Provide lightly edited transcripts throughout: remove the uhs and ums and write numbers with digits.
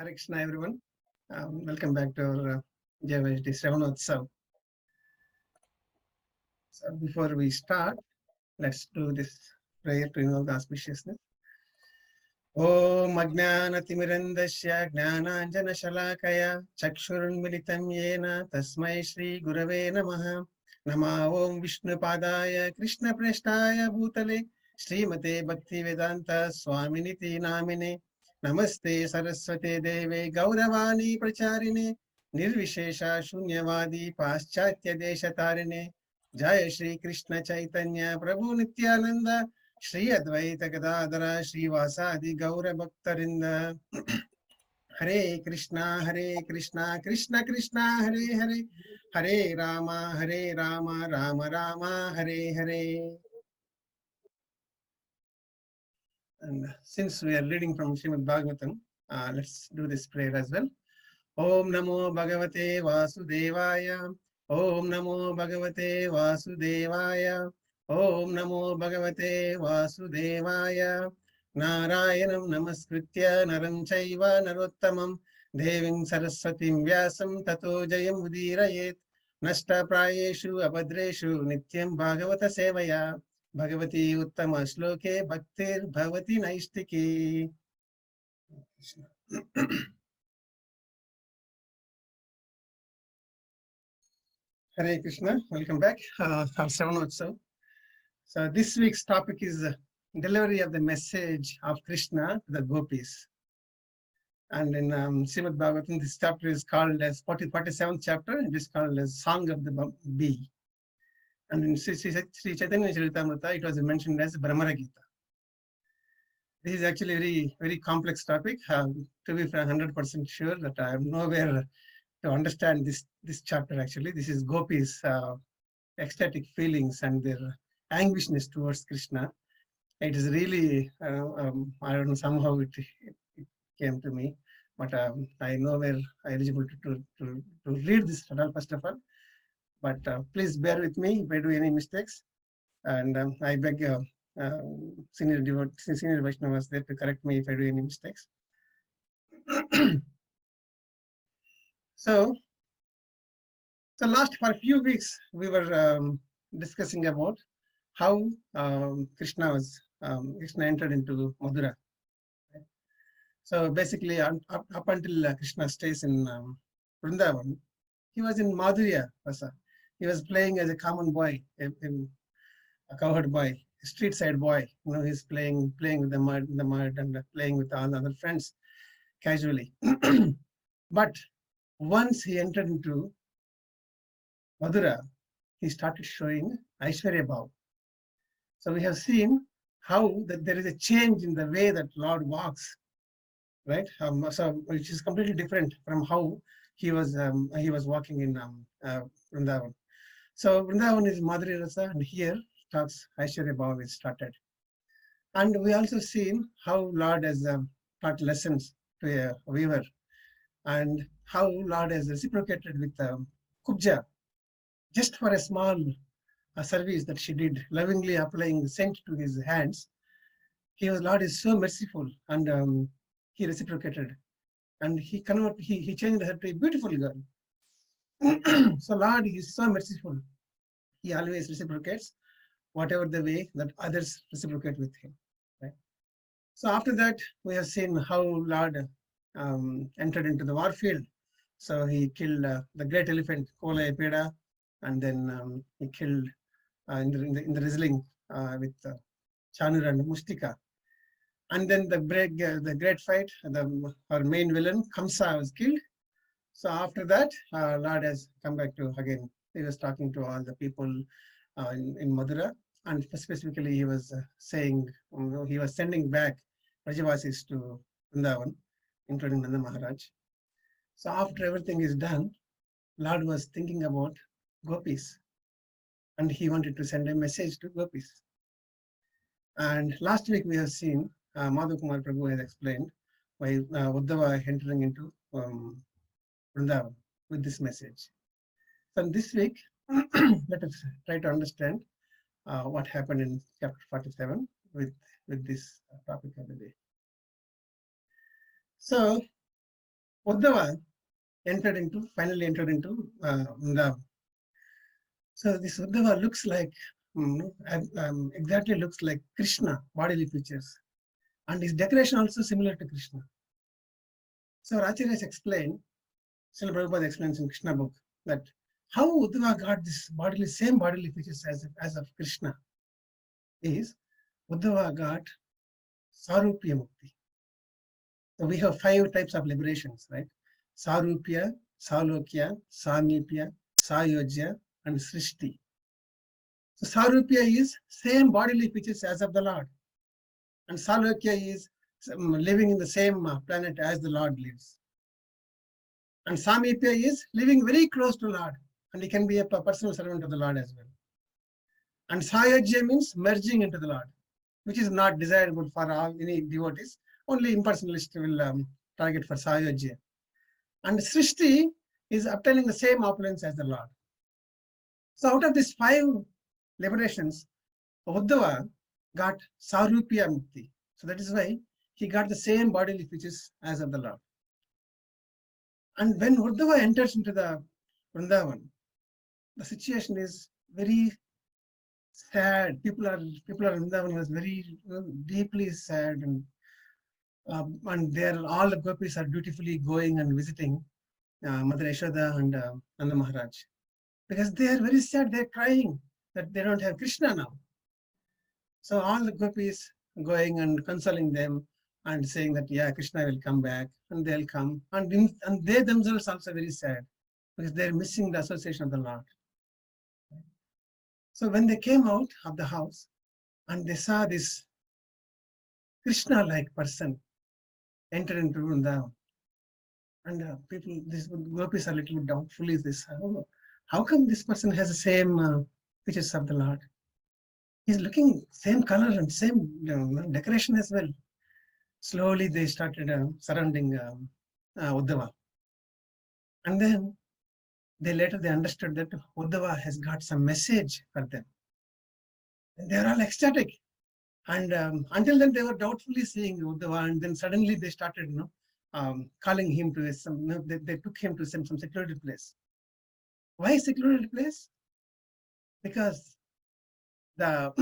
Hare Krishna, everyone. Welcome back to our Sravan Utsav. So before we start, let's do this prayer to invoke the auspiciousness. Om Ajnanatimmirandasya Jnananjana Shalakaya Chakshurunmilitam Yena Tasmai Shri Gurave Namaha. Nama Om Vishnu Padaya Krishna Preshtaya Bhutale Srimate Bhakti Vedanta Swaminiti Namine. Namaste Saraswate Deve Gauravani Pracharine Nirvishesha Shunyavadi Paschatya Deshatarine Jaya Shri Krishna Chaitanya Prabhu Nityananda Shri Advaita Gadadara Shri Vasadi Gaura Bhaktarinda. Hare Krishna Krishna Krishna Hare Hare Hare Rama Rama Rama Hare Hare. And since we are reading from Srimad Bhagavatam, let's do this prayer as well. Om Namo Bhagavate Vasudevaya. Om Namo Bhagavate Vasudevaya. Om Namo Bhagavate Vasudevaya. Narayanam Namaskritya Naram Chaiva Narottamam Devim Saraswatim Vyasam Tato Jayam Udirayet Nashta Prayeshu Abhadreshu Nityam Bhagavata Sevaya Bhagavati Uttama Shloke Bhaktir Bhavati Naistiki. Hare Krishna, welcome back. Sravan Utsav. So this week's topic is delivery of the message of Krishna to the Gopīs. And in Srimad Bhagavatam, this chapter is called as 47th chapter. It is called as Song of the Bee. And in Sri Chaitanya Charitamrita, it was mentioned as Brahmara Gita. This is actually a very, very complex topic. To be 100% sure that I am nowhere to understand this chapter actually. This is Gopīs' ecstatic feelings and their anguishness towards Krishna. It is really, I don't know, somehow it came to me, but I nowhere eligible to read this at all, first of all. But please bear with me if I do any mistakes. And I beg senior Vaishnavas there to correct me if I do any mistakes. So last for a few weeks, we were discussing about how Krishna entered into Madhura. Right? So basically, up until Krishna stays in Vrindavan, he was in Madhurya Rasa. He was playing as a common boy, a cowherd boy, a street side boy. You know, he's playing with the mud and playing with all the other friends casually. But once he entered into Madhura, he started showing Aishwarya Bhav. So we have seen how that there is a change in the way that Lord walks, right? So which is completely different from how he was walking in Vrindavan. So Vrindavan is Madhurya Rasa, and here talks Aishwarya Bhav is started. And we also seen how Lord has taught lessons to a weaver, and how Lord has reciprocated with Kubja just for a small service that she did, lovingly applying the scent to his hands. Lord is so merciful, and he reciprocated, and he changed her to a beautiful girl. So Lord is so merciful. He always reciprocates whatever the way that others reciprocate with him. Right? So after that, we have seen how Lord entered into the war field. So he killed the great elephant Kola Epeda, and then he killed in the wrestling with Chanur and Mustika. And then the great fight, our main villain Kamsa was killed. So after that, Lord has come back to again. He was talking to all the people in Madhura, and specifically he was saying, he was sending back Rajavasis to Vrindavan, including Nanda Maharaj. So after everything is done, Lord was thinking about Gopīs, and he wanted to send a message to Gopīs. And last week we have seen Madhu Kumar Prabhu has explained why Uddhava entering into Vrindavan with this message. So this week, let us try to understand what happened in chapter 47 with this topic of the day. So Uddhava finally entered into Vrindavan. So this Uddhava looks like, exactly looks like Krishna, bodily features. And his decoration also similar to Krishna. So Acharyas explained, Srila Prabhupada explains in Krishna Book, that how Uddhava got this same bodily features as of Krishna is Uddhava got Sarupya Mukti. So we have 5 types of liberations, right? Sarupya, Salokya, Samipya, Sayojya, and Srishti. So Sarupya is same bodily features as of the Lord. And Salokya is living in the same planet as the Lord lives. And Samipya is living very close to Lord. And he can be a personal servant of the Lord as well. And Sayojya means merging into the Lord, which is not desirable for any devotees. Only impersonalists will target for Sayojya. And Srishti is obtaining the same opulence as the Lord. So out of these 5 liberations, Uddhava got Sarupya Mukti. So that is why he got the same bodily features as of the Lord. And when Uddhava enters into the Vrindavan, the situation is very sad. People are in Vrindavan was very deeply sad, and all the Gopis are dutifully going and visiting Mother Yashoda and Nanda Maharaj, because they are very sad. They're crying that they don't have Krishna now. So all the Gopis going and consoling them and saying that, yeah, Krishna will come back, and they'll come. And they themselves also very sad because they're missing the association of the Lord. So when they came out of the house and they saw this Krishna-like person enter into Vrindavan, and these Gopis are a little bit doubtful. Is this? How come this person has the same features of the Lord? He's looking same color and same decoration as well. Slowly they started surrounding Uddhava. And then later they understood that Uddhava has got some message for them. And they are all ecstatic. And until then they were doubtfully seeing Uddhava, and then suddenly they started calling him to they took him to some secluded place. Why secluded place? Because the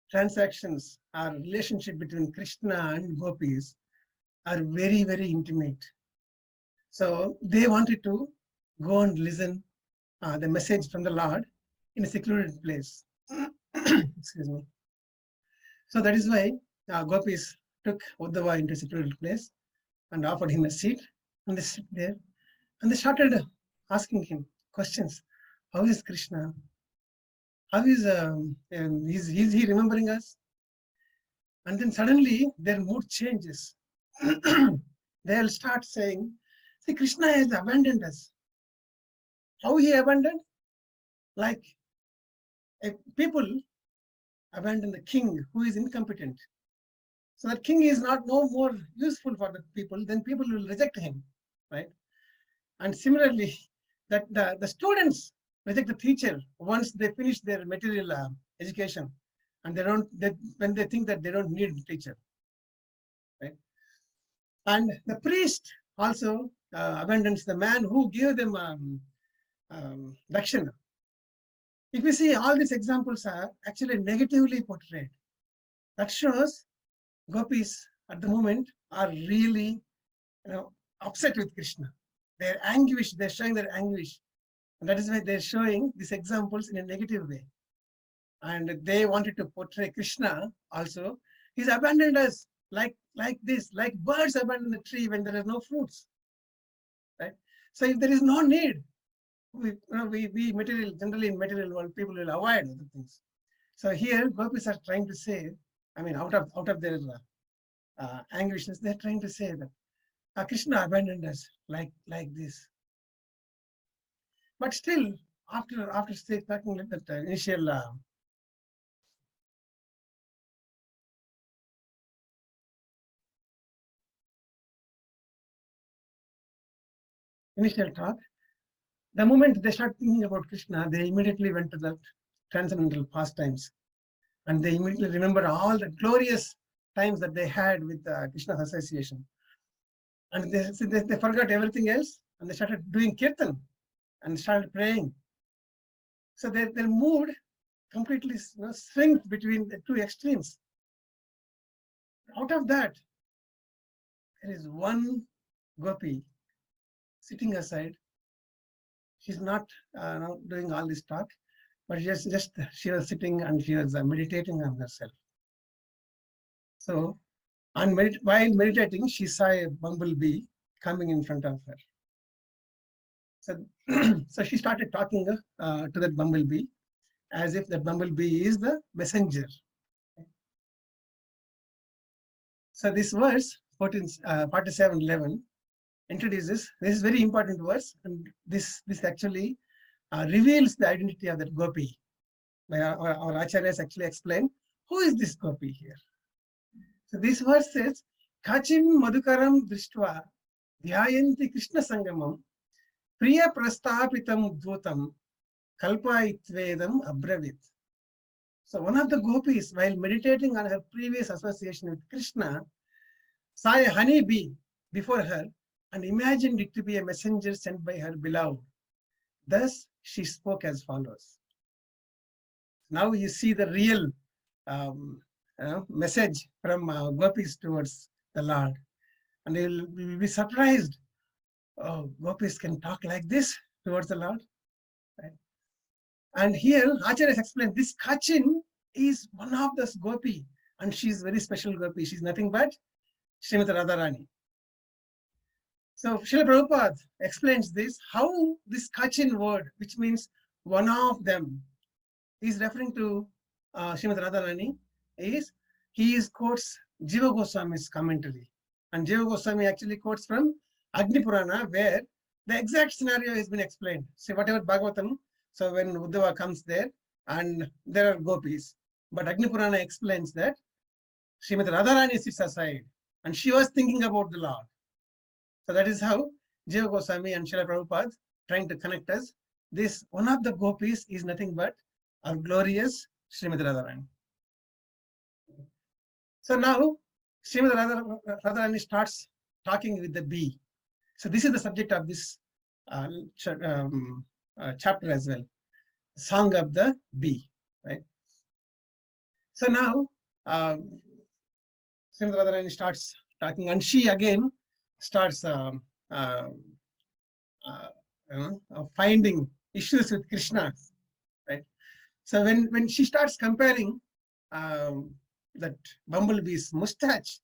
transactions or relationship between Krishna and Gopis are very, very intimate. So they wanted to go and listen the message from the Lord in a secluded place. Excuse me. So that is why Gopis took Uddhava into a secluded place and offered him a seat, and they sit there and they started asking him questions. How is Krishna? How is he remembering us? And then suddenly their mood changes. They'll start saying, see, Krishna has abandoned us. How he abandoned? Like people abandon the king who is incompetent. So that king is no more useful for the people, then people will reject him, right? And similarly, that the students reject the teacher once they finish their material education, and when they think that they don't need the teacher, right? And the priest also abandons the man who gave them dakshina. If you see, all these examples are actually negatively portrayed. That shows Gopis at the moment are really upset with Krishna. They're anguish, they're showing their anguish. And that is why they're showing these examples in a negative way. And they wanted to portray Krishna also. He's abandoned us like this, like birds abandon the tree when there are no fruits. Right? So if there is no need, we generally in material world, people will avoid other things. So here Gopis are trying to say, out of their anguishness, they're trying to say that Krishna abandoned us like this. But still, after talking about that initial talk, the moment they start thinking about Krishna, they immediately went to the transcendental pastimes, and they immediately remember all the glorious times that they had with Krishna's association. And they forgot everything else and they started doing kirtan and started praying. So their mood completely swings between the two extremes. Out of that, there is one gopi sitting aside. She's not doing all this talk, but she was sitting and she was meditating on herself. So while meditating, she saw a bumblebee coming in front of her. So she started talking to that bumblebee as if that bumblebee is the messenger. So this verse 47:11 introduces, this is very important verse, and this actually reveals the identity of that gopi. Our acharyas actually explain who is this gopi here. So this verse says, Kachim Madhukaram Drishtva Dhyayanti Krishna Sangamam Priya Prastapitam Dvutam Kalpaitvedam Abravit. So one of the gopis, while meditating on her previous association with Krishna, saw a honey bee before her and imagined it to be a messenger sent by her beloved. Thus, she spoke as follows. Now you see the real message from gopis towards the Lord. And they will be surprised. Oh, gopis can talk like this towards the Lord. Right? And here, Acharyas explained this Kachin is one of those gopi, and she is very special gopi. She's nothing but Srimati Radharani. So Srila Prabhupada explains this, how this Kachin word, which means one of them, is referring to Srimati Radharani, he quotes Jiva Goswami's commentary. And Jiva Goswami actually quotes from Agni Purana, where the exact scenario has been explained. See, whatever Bhagavatam, so when Uddhava comes there, and there are gopis, but Agni Purana explains that Srimati Radharani sits aside, and she was thinking about the Lord. So that is how Jiva Goswami and Srila Prabhupada trying to connect us. This one of the gopis is nothing but our glorious Srimati Radharani. So now Srimati Radharani starts talking with the bee. So this is the subject of this chapter as well. Song of the bee, right? So now Srimati Radharani starts talking, and she again starts finding issues with Krishna, right? So when she starts comparing that bumblebee's mustache,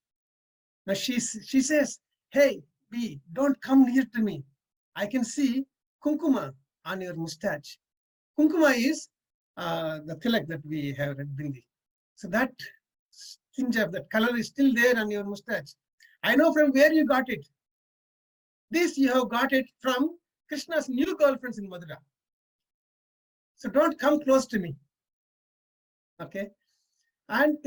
now she says, "Hey, bee, don't come near to me. I can see kunkuma on your mustache." Kunkuma is the tilak that we have at Bindi. So that tinge of that color is still there on your mustache. I know from where you got it. This you have got it from Krishna's new girlfriends in Mathura. So don't come close to me. Okay? And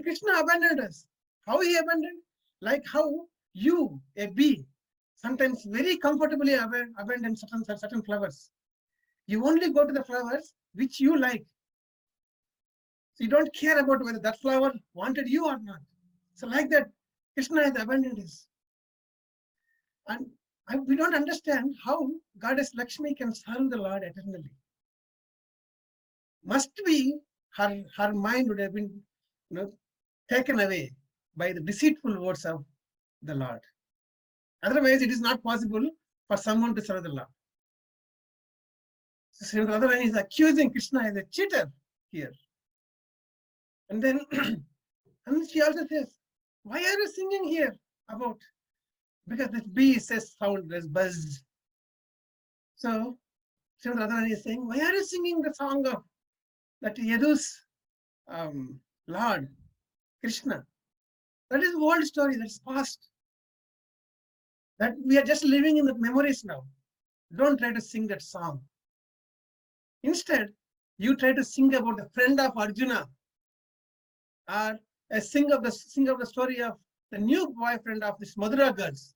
Krishna abandoned us. How he abandoned? Like how you, a bee, sometimes very comfortably abandon certain flowers. You only go to the flowers which you like. So you don't care about whether that flower wanted you or not. So like that, Krishna has abandoned us. And we don't understand how Goddess Lakshmi can serve the Lord eternally. Must be her mind would have been taken away by the deceitful words of the Lord. Otherwise, it is not possible for someone to serve the Lord. So Srimati Radharani is accusing Krishna as a cheater here. And then and she also says, "Why are you singing here about?" Because this bee says sound, there's buzz. So Srimati Radharani is saying, "Why are you singing the song of that Yadu's Lord, Krishna?" That is old story, that's past. That we are just living in the memories now. Don't try to sing that song. Instead, you try to sing about the friend of Arjuna, or sing of the story of the new boyfriend of these Mathura girls.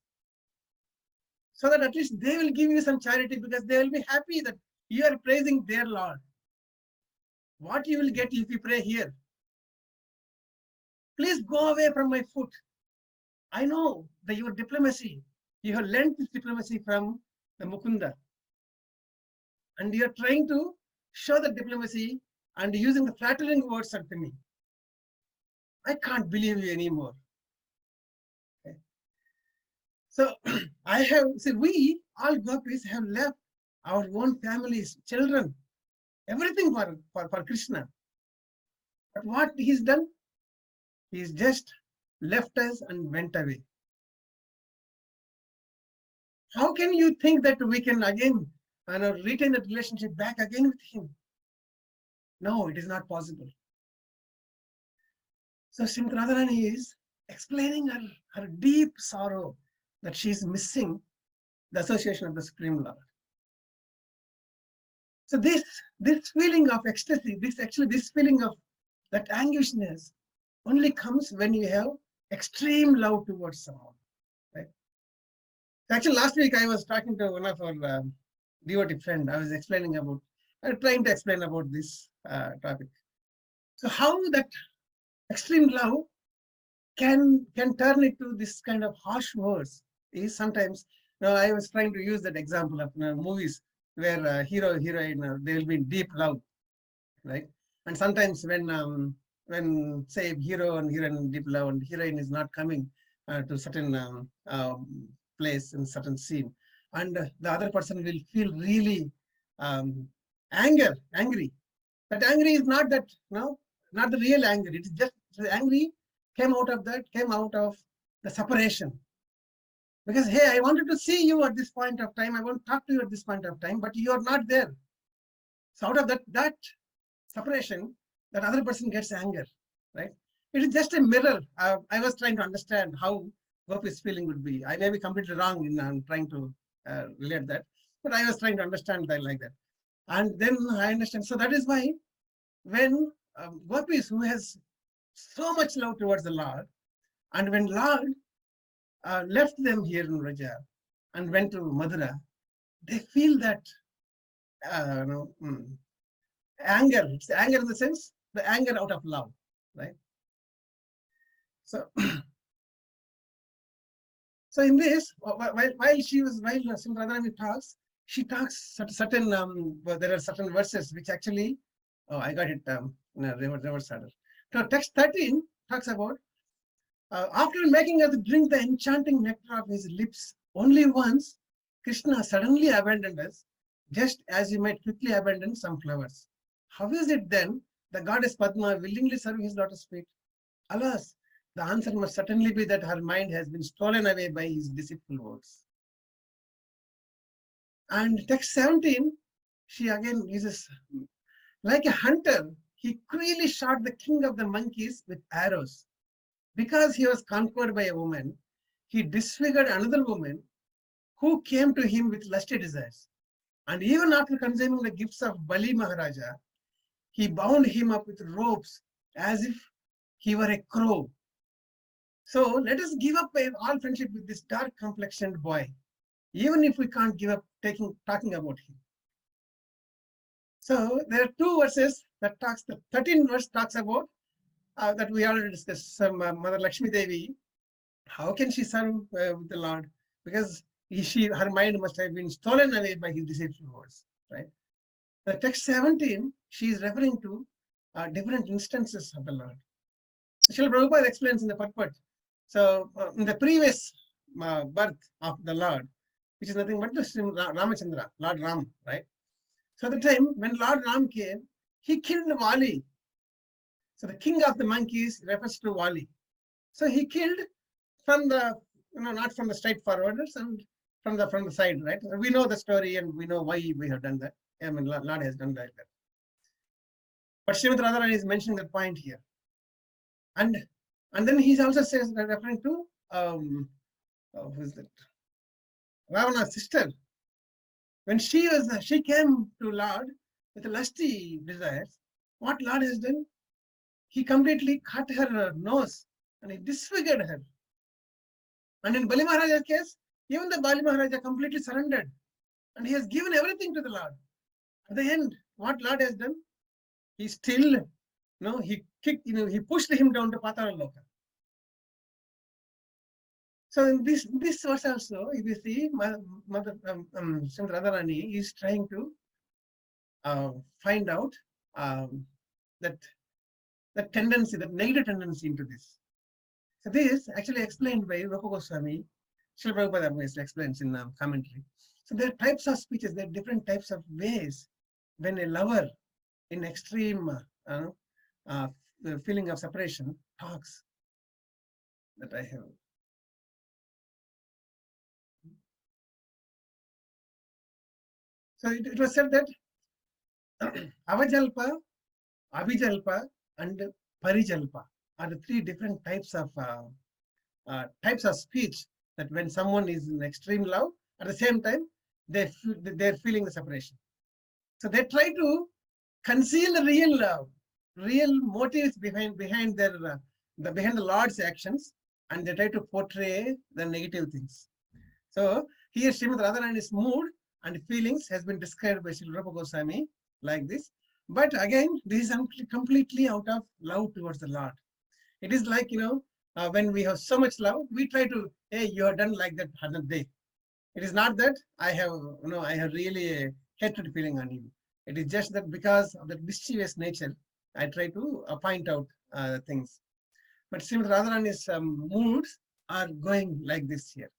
So that at least they will give you some charity, because they will be happy that you are praising their Lord. What you will get if you pray here? Please go away from my foot. I know that your diplomacy, you have learned this diplomacy from the Mukunda. And you're trying to show the diplomacy and using the flattering words to me. I can't believe you anymore. Okay. So we all Gopis have left our own families, children, everything for Krishna. But what he's done? He's just left us and went away. How can you think that we can again retain that relationship back again with him? No, it is not possible. So Srimati Radharani is explaining her deep sorrow that she is missing the association of the Supreme Lord. So this feeling of ecstasy, this feeling of that anguishness only comes when you have extreme love towards someone. Right? Actually, last week I was talking to one of our devotee friend. I was trying to explain about this topic. So how that extreme love can turn into this kind of harsh words is sometimes. I was trying to use that example of movies where hero heroine they will be in deep love, right? And sometimes when say hero and heroine in deep love and heroine is not coming to certain place in certain scene, and the other person will feel really angry. That angry is not that not the real anger. It is just the angry came out of the separation. Because hey, I wanted to see you at this point of time. I want to talk to you at this point of time, but you are not there. So out of that separation, that other person gets anger, right? It is just a mirror. I was trying to understand how Gopis' feeling would be. I may be completely wrong in trying to relate that, but I was trying to understand that like that. And then I understand. So that is why when Gopis, who has so much love towards the Lord, and when Lord left them here in Raja and went to Madura, they feel that anger. It's anger in the sense, the anger out of love, right? So, so in this, while Srimati Radharani talks, she talks certain. There are certain verses which actually, I got it. Reverse order. So text 13 talks about after making us drink the enchanting nectar of his lips only once, Krishna suddenly abandoned us, just as he might quickly abandon some flowers. How is it then the goddess Padma willingly serve his daughter's feet? Alas, the answer must certainly be that her mind has been stolen away by his deceitful words. And text 17, she again uses, like a hunter, he cruelly shot the king of the monkeys with arrows. Because he was conquered by a woman, he disfigured another woman who came to him with lusty desires. And even after consuming the gifts of Bali Maharaja, he bound him up with ropes as if he were a crow. So let us give up all friendship with this dark complexioned boy, even if we can't give up talking about him. So there are two verses that talks, the 13th verse talks about that we already discussed. Mother Lakshmi Devi, how can she serve with the Lord? Because her mind must have been stolen away by his deceitful words, right? The text 17, she is referring to different instances of the Lord. So Srila Prabhupada explains in the purport. So in the previous birth of the Lord, which is nothing but the Ramachandra, Lord Ram, right? So the time when Lord Ram came, he killed Vali. So the king of the monkeys refers to Vali. So he killed from the, not from the straightforwarders and from the side, right? We know the story and we know why we have done that. I mean, Lord has done that. But Srimati Radharani is mentioning that point here. And then he also says that referring to who is that? Ravana's sister. When she came to Lord with lusty desires, what Lord has done? He completely cut her nose and he disfigured her. And in Bali Maharaja's case, even the Bali Maharaja completely surrendered. And he has given everything to the Lord. At the end, what Lord has done? He still, he kicked, he pushed him down to Patala Loka. So in this verse also, if you see, Mother Srimad Radharani is trying to find out that tendency, that negative tendency into this. So this actually explained by Rupa Goswami. Srila Prabhupada explains in commentary. So there are types of speeches, there are different types of ways when a lover in extreme the feeling of separation talks, that I have. So it was said that Avajalpa, Abhijalpa, and Parijalpa are the three different types of speech, that when someone is in extreme love, at the same time they're feeling the separation. So they try to conceal the real love, real motives behind their behind the Lord's actions, and they try to portray the negative things. So here Srimad Radharani's mood and feelings has been described by Srila Rupa Goswami like this. But again, this is completely out of love towards the Lord. It is like, when we have so much love, we try to, hey, you are done like that 100th day. It is not that I have really a hatred feeling on you. It is just that because of that mischievous nature, I try to point out things. But Srimad Radharani's moods are going like this here.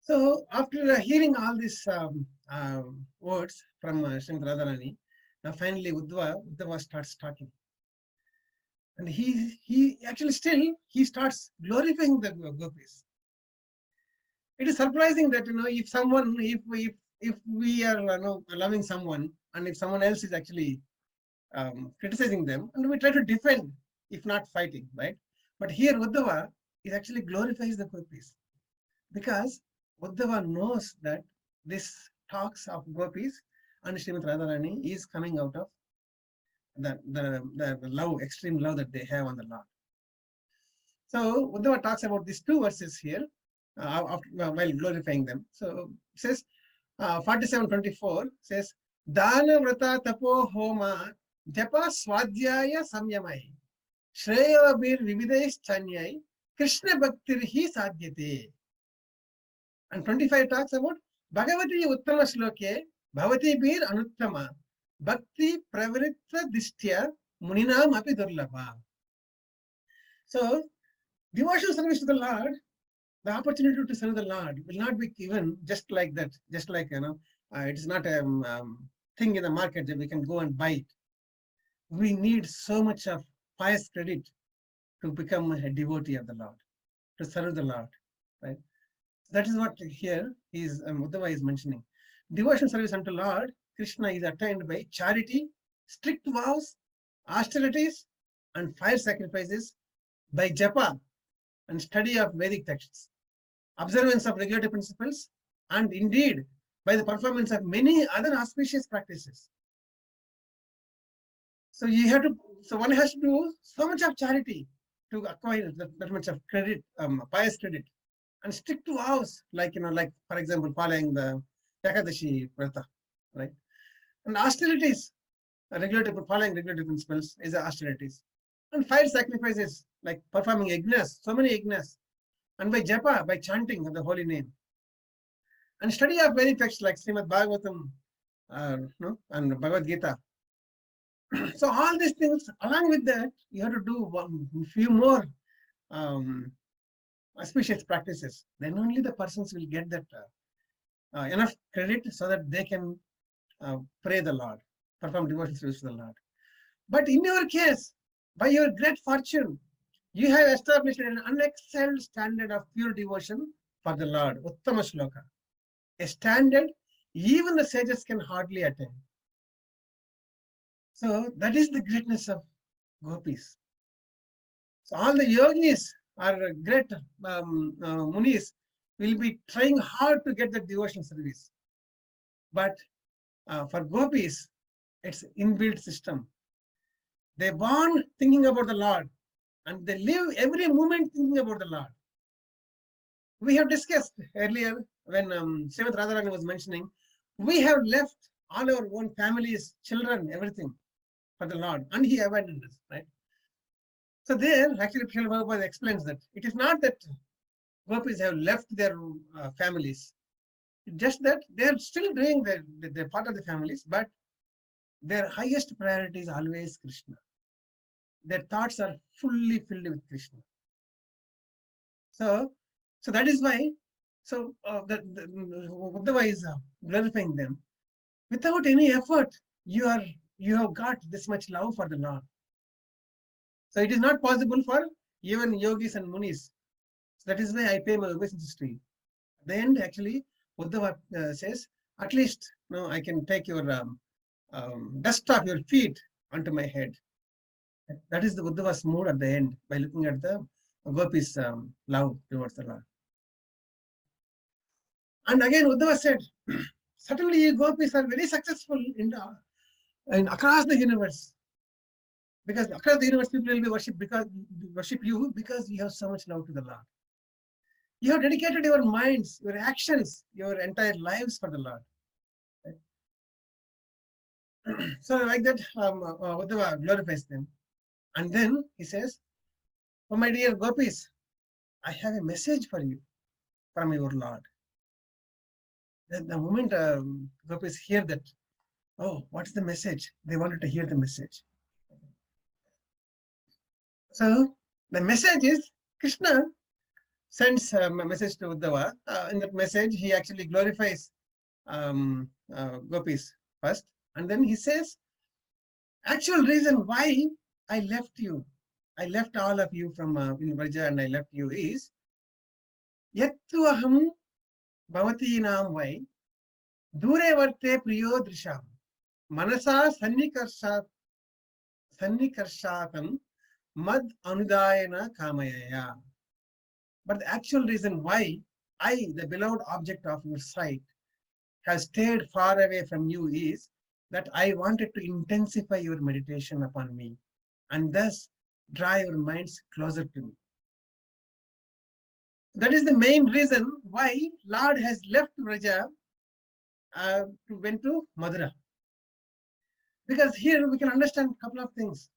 So after hearing all these words from Srimad Radharani, now finally Uddhava starts talking. And he actually still starts glorifying the Gopis. It is surprising that if we are loving someone, and if someone else is actually criticizing them, and we try to defend, if not fighting, right? But here Uddhava is actually glorifies the Gopis, because Uddhava knows that this talks of Gopis and Srimad Radharani is coming out of the love, extreme love that they have on the Lord. So Uddhava talks about these two verses here while glorifying them. So it says 47:24 says, Dana Vrata Tapo Homa Japa Swadhyaya Samyamai Shreya Bir Vividesh Chanyai Krishna Bhaktir Hi Sadhyate. And 25 talks about Bhagavati Uttama Shloke Bhavati Bir Anuttama Bhakti Pravritta Dishtya Muninam Api Durlabha. So devotional service to the Lord, the opportunity to serve the Lord will not be given just like that, just like it is not a thing in the market that we can go and buy it. We need so much of pious credit to become a devotee of the Lord, to serve the Lord, right? That is what here Uddhava is mentioning. Devotional service unto Lord Krishna is attained by charity, strict vows, austerities, and fire sacrifices, by japa and study of Vedic texts, observance of regulatory principles, and indeed by the performance of many other auspicious practices. So one has to do so much of charity to acquire that much of credit, pious credit, and stick to vows, like for example, following the Ekadashi Vrata, right? And austerities, following regulatory principles is austerities. And fire sacrifices, like performing yajnas, so many yajnas. And by japa, by chanting of the holy name. And study of Vedic texts like Srimad Bhagavatam and Bhagavad Gita. So all these things, along with that, you have to do few more auspicious practices. Then only the persons will get that enough credit so that they can pray the Lord, perform devotional service to the Lord. But in your case, by your great fortune, you have established an unexcelled standard of pure devotion for the Lord, Uttama Shloka, a standard even the sages can hardly attain. So that is the greatness of Gopis. So all the yogis or great munis will be trying hard to get the devotional service. But for Gopis, it's inbuilt system. They born thinking about the Lord, and they live every moment thinking about the Lord. We have discussed earlier when Srimad Radharani was mentioning, we have left all our own families, children, everything for the Lord, and He abandoned us, right? So there, actually, Srila Prabhupada explains that it is not that Gopis have left their families, just that they are still doing their part of the families, but their highest priority is always Krishna. Their thoughts are fully filled with Krishna. So that is why. So the Uddhava is glorifying them. Without any effort, you have got this much love for the Lord. So it is not possible for even yogis and munis. So that is why I pay my obeisance to you. At the end, actually, Uddhava says, at least I can take your dust off your feet onto my head. That is the Uddhava's mood at the end by looking at the Gopis' love towards the Lord. And again, Uddhava said, certainly you Gopis are very successful in across the universe. Because across the universe, people will be worship you because you have so much love to the Lord. You have dedicated your minds, your actions, your entire lives for the Lord. Right? So like that, Uddhava glorifies them. And then he says, oh my dear Gopis, I have a message for you from your Lord. Then the moment Gopis hear that, oh, what's the message? They wanted to hear the message. So the message is Krishna sends a message to Uddhava. In that message, he actually glorifies Gopis first. And then he says, actual reason why I left you, I left all of you from in Vraja and I left you is, yattu aham bhavati nam vai, dure varte priyo drisham, manasa sannikarshatam mad anudayana kamayaya. But the actual reason why I, the beloved object of your sight, have stayed far away from you is that I wanted to intensify your meditation upon me and thus draw your minds closer to me. That is the main reason why Lord has left Vraja went to Madura. Because here we can understand a couple of things.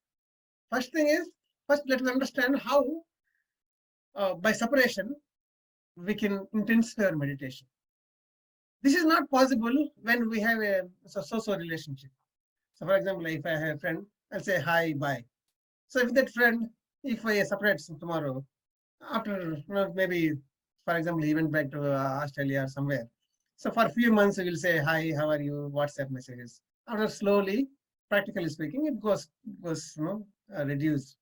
First thing is, first let us understand how by separation we can intensify our meditation. This is not possible when we have a so-so relationship. So for example, if I have a friend, I'll say hi, bye. So with that friend, if I separate tomorrow, after maybe, for example, he went back to Australia or somewhere. So for a few months, we will say, hi, how are you? WhatsApp messages. After slowly, practically speaking, it goes reduced.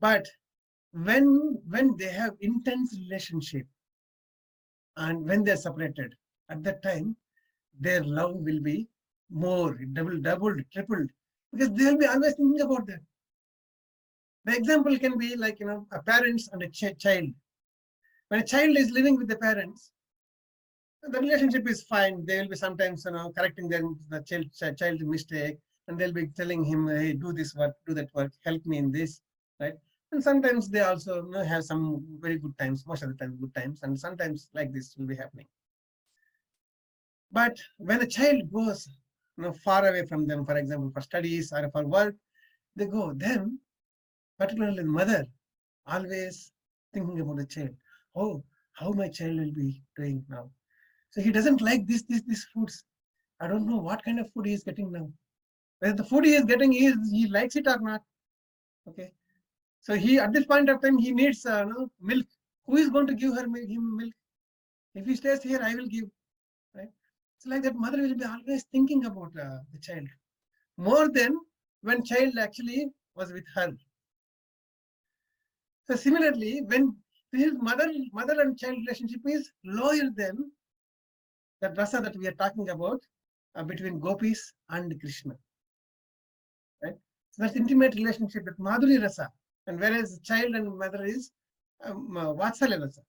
But when they have intense relationship and when they're separated, at that time, their love will be more, doubled, tripled, because they'll be always thinking about that. The example can be like, a parents and a child. When a child is living with the parents, the relationship is fine. They will be sometimes, correcting the child's mistake, and they'll be telling him, hey, do this work, do that work, help me in this, right? And sometimes they also have some very good times, most of the time good times, and sometimes like this will be happening. But when a child goes far away from them, for example, for studies or for work, they go, then particularly the mother, always thinking about the child. Oh, how my child will be doing now. So he doesn't like these foods. I don't know what kind of food he is getting now. Whether the food he is getting, he likes it or not. Okay. So he, at this point of time, he needs milk. Who is going to give him milk? If he stays here, I will give. Right. It's like that mother will be always thinking about the child more than when child actually was with her. So similarly, when this is mother and child relationship is lower than the rasa that we are talking about between Gopis and Krishna. Right? So that's intimate relationship with Madhuri rasa, and whereas child and mother is Vatsalya rasa.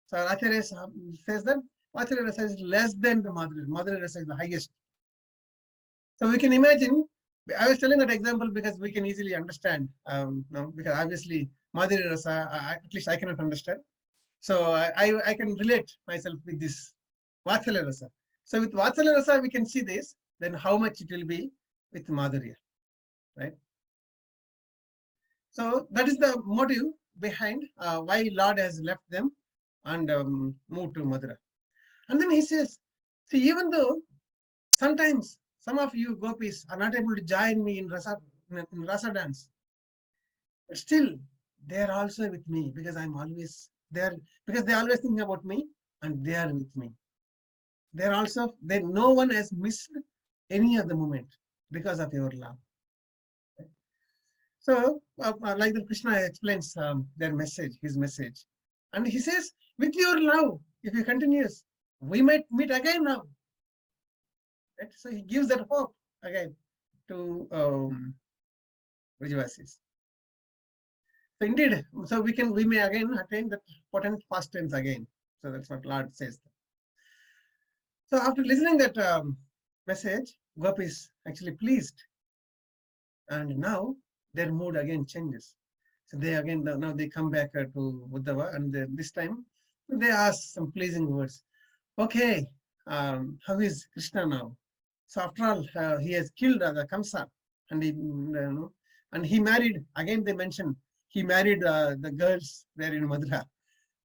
So Acharya says that Vatsalya rasa is less than the Madhuri rasa is the highest. So we can imagine. I was telling that example because we can easily understand. Because obviously Madhuri rasa, at least I cannot understand. So I can relate myself with this Vatsalya rasa. So with Vatsalya Rasa, we can see this, then how much it will be with Madhurya, right? So that is the motive behind why Lord has left them and moved to Mathura. And then he says, see, even though sometimes some of you Gopis are not able to join me in rasa dance, but still they are also with me because I'm always there, because they always think about me and they are with me. They're also, no one has missed any of the moment because of your love. So, like the Krishna explains their message, his message. And he says, with your love, if you continues, we might meet again now. Right? So he gives that hope again to Vrijavasis. So indeed, so we may again attain that potent pastimes again. So that's what Lord says. So after listening that message, Gopi is actually pleased. And now their mood again changes. So they again, now they come back to Uddhava, and this time they ask some pleasing words. Okay, how is Krishna now? So after all, he has killed the Kamsa, and he married. Again, they mention he married the girls there in Mathura,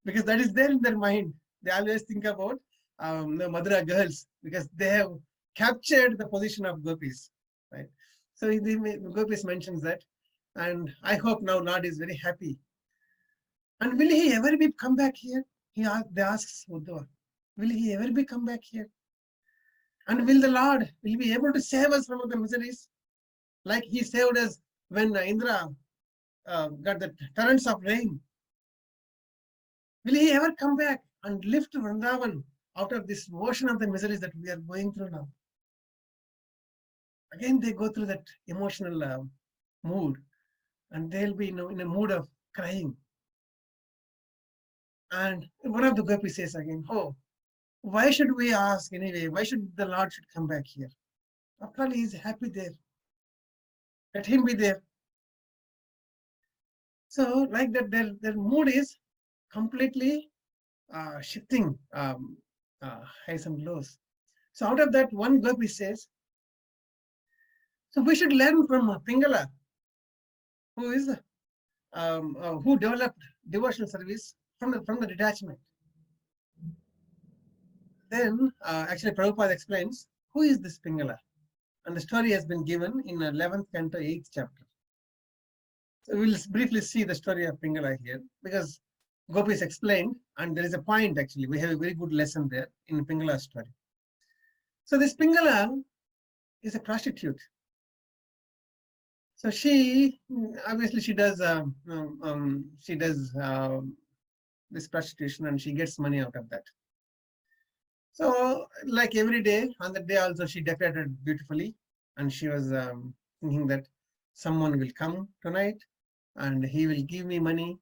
because that is there in their mind. They always think about the Mathura girls because they have captured the position of Gopis, right? So Gopis mentions that, and I hope now Lord is very happy. And will he ever come back here? They asks Uddhava, will he ever come back here? And will the Lord be able to save us from the miseries, like he saved us when Indra got the torrents of rain? Will he ever come back and lift Vrindavan out of this ocean of the miseries that we are going through now? Again, they go through that emotional mood, and they'll be in a mood of crying. And one of the Gopis says again, oh, why should we ask anyway? Why should the Lord should come back here? After all, he is happy there. Let him be there. So like that, their mood is completely shifting highs and lows. So out of that, one Gopi says, so we should learn from Pingala, who developed devotional service from the detachment. Then actually Prabhupada explains who is this Pingala, and the story has been given in 11th canto 8th chapter. So we'll briefly see the story of Pingala here, because Gopis explained, and there is a point actually. We have a very good lesson there in Pingala's story. So this Pingala is a prostitute. So she obviously she does this prostitution, and she gets money out of that. So like every day, on that day also she decorated beautifully, and she was thinking that someone will come tonight and he will give me money,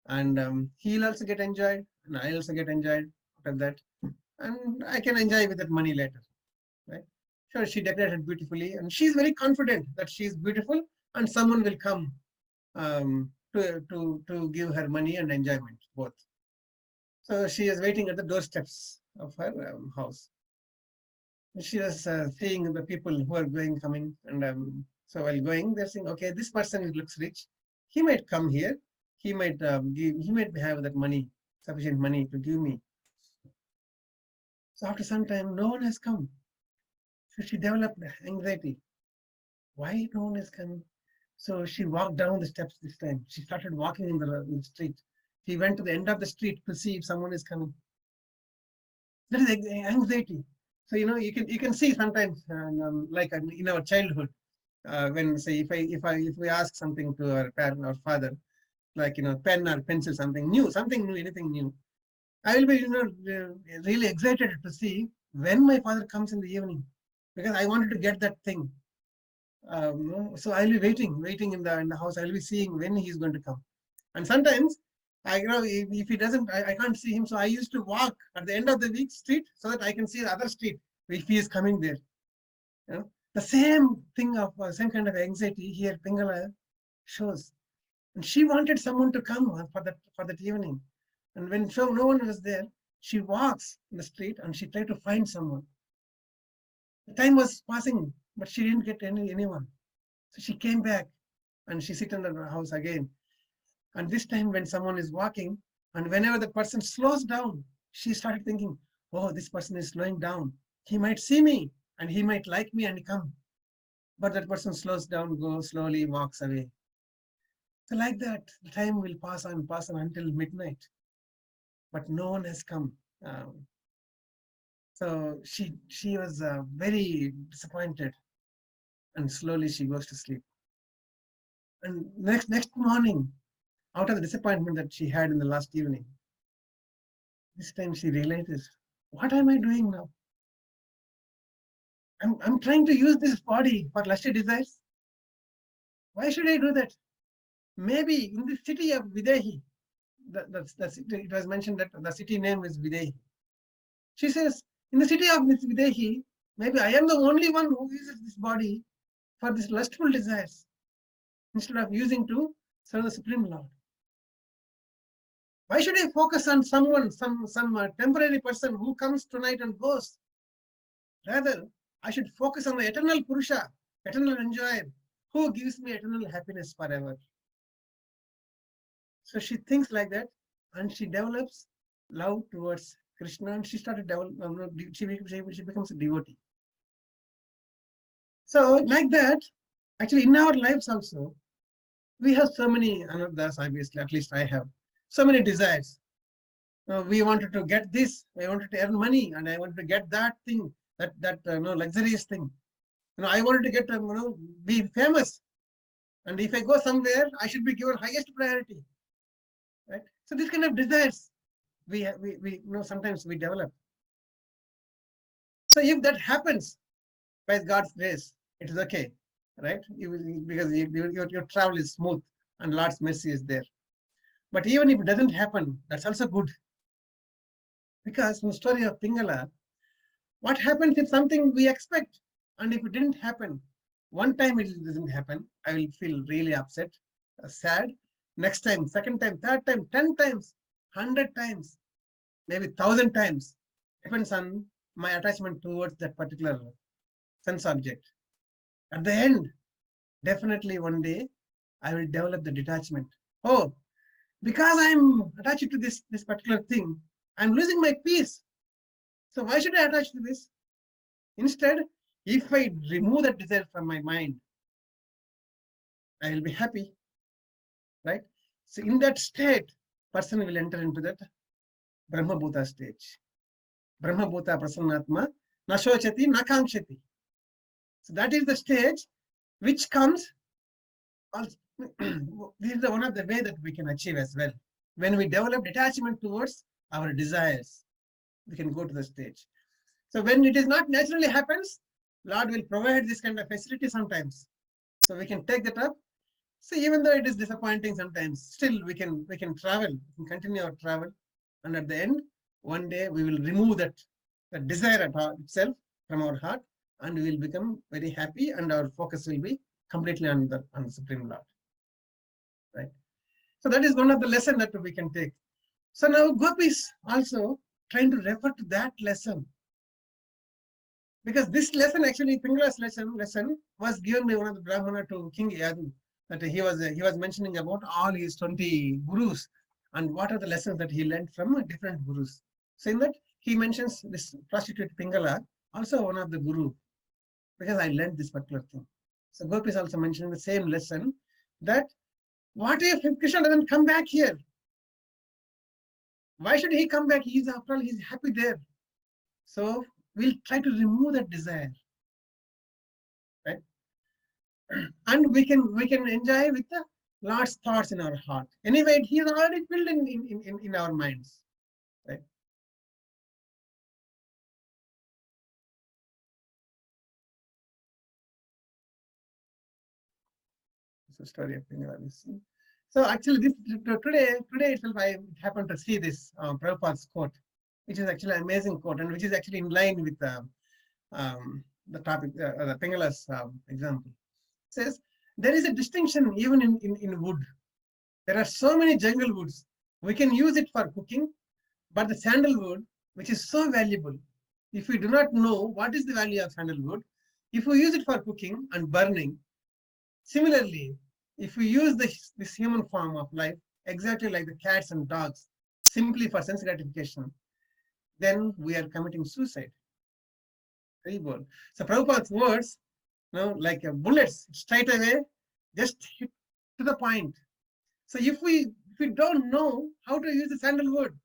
and he'll also get enjoyed, and I also get enjoyed out of that, and I can enjoy with that money later, right? So she decorated beautifully, and she's very confident that she's beautiful and someone will come to give her money and enjoyment both. So she is waiting at the doorsteps of her house. She was seeing the people who are coming, and so while going, they're saying, okay, this person looks rich. He might come here. He might he might have that money, sufficient money to give me. So after some time, no one has come. So she developed anxiety. Why no one is coming? So she walked down the steps this time. She started walking in the street. She went to the end of the street to see if someone is coming. That is anxiety. So you can see sometimes, like in our childhood, when say if we ask something to our parent or father, like pen or pencil, something new, anything new, I will be really excited to see when my father comes in the evening, because I wanted to get that thing. So I'll be waiting in the house. I'll be seeing when he's going to come. And sometimes if he doesn't, I can't see him. So I used to walk at the end of the week street so that I can see the other street if he is coming there. The same thing of same kind of anxiety here Pingala shows. And she wanted someone to come for that evening. And when no one was there, she walks in the street and she tried to find someone. The time was passing, but she didn't get anyone. So she came back and she sit in the house again. And this time when someone is walking, and whenever the person slows down, she started thinking, oh, this person is slowing down. He might see me and he might like me and come. But that person slows down, goes slowly, walks away. So like that, the time will pass on until midnight. But no one has come. So she was very disappointed. And slowly she goes to sleep. And next morning, out of the disappointment that she had in the last evening, this time she realizes, what am I doing now? I'm trying to use this body for lusty desires. Why should I do that? Maybe in the city of Videhi, it was mentioned that the city name is Videhi. She says, in the city of Videhi, maybe I am the only one who uses this body for these lustful desires instead of using to serve the Supreme Lord. Why should I focus on someone, some temporary person who comes tonight and goes? Rather, I should focus on the eternal Purusha, eternal enjoyer, who gives me eternal happiness forever. So she thinks like that, and she develops love towards Krishna, and she started she becomes a devotee. So like that, actually in our lives also, we have so many anarthas, obviously, at least I have, so many desires. We wanted to get this, I wanted to earn money, and I wanted to get that thing, that luxurious thing. I wanted to get, be famous. And if I go somewhere, I should be given highest priority. Right? So this kind of desires, we sometimes we develop. So if that happens by God's grace, it is okay, right? Because your travel is smooth and Lord's mercy is there. But even if it doesn't happen, that's also good. Because in the story of Pingala, what happens if something we expect, and if it didn't happen, one time it doesn't happen, I will feel really upset, sad. Next time, second time, third time, 10 times, 100 times, maybe 1,000 times, depends on my attachment towards that particular sense object. At the end, definitely one day, I will develop the detachment. Oh, because I'm attached to this particular thing, I'm losing my peace. So why should I attach to this? Instead, if I remove that desire from my mind, I will be happy, right? So in that state, person will enter into that Brahma Bhuta stage. Brahma Bhuta Prasannatma, Nashochati, Nakamshati. So that is the stage which comes, this is one of the way that we can achieve as well. When we develop detachment towards our desires, we can go to the stage. So when it is not naturally happens, Lord will provide this kind of facility sometimes. So we can take that up. So even though it is disappointing sometimes, still we can travel, we can continue our travel. And at the end, one day we will remove that desire at itself from our heart, and we will become very happy, and our focus will be completely on the Supreme Lord. Right? So that is one of the lessons that we can take. So now Gopīs also trying to refer to that lesson. Because this lesson, actually, Pingala's lesson was given by one of the Brahmana to King Yadu. That he was mentioning about all his 20 gurus and what are the lessons that he learned from different gurus. So in that, he mentions this prostitute Pingala, also one of the guru, because I learned this particular thing. So Gopīs also mentioning the same lesson, that what if Krishna doesn't come back here? Why should he come back? He's after all, he's happy there. So we'll try to remove that desire, right? And we can enjoy with the Lord's thoughts in our heart. Anyway, he is already built in our minds, right? It's a story of Pingala. So actually, today itself, I happened to see this Prabhupada's quote, which is actually an amazing quote, and which is actually in line with the topic, the Pingala's example. It says, there is a distinction even in wood. There are so many jungle woods. We can use it for cooking, but the sandalwood, which is so valuable, if we do not know what is the value of sandalwood, if we use it for cooking and burning, similarly, if we use this human form of life exactly like the cats and dogs, simply for sense gratification, then we are committing suicide. Very bold. So Prabhupada's words, like bullets, straight away, just hit to the point. So if we don't know how to use the sandalwood,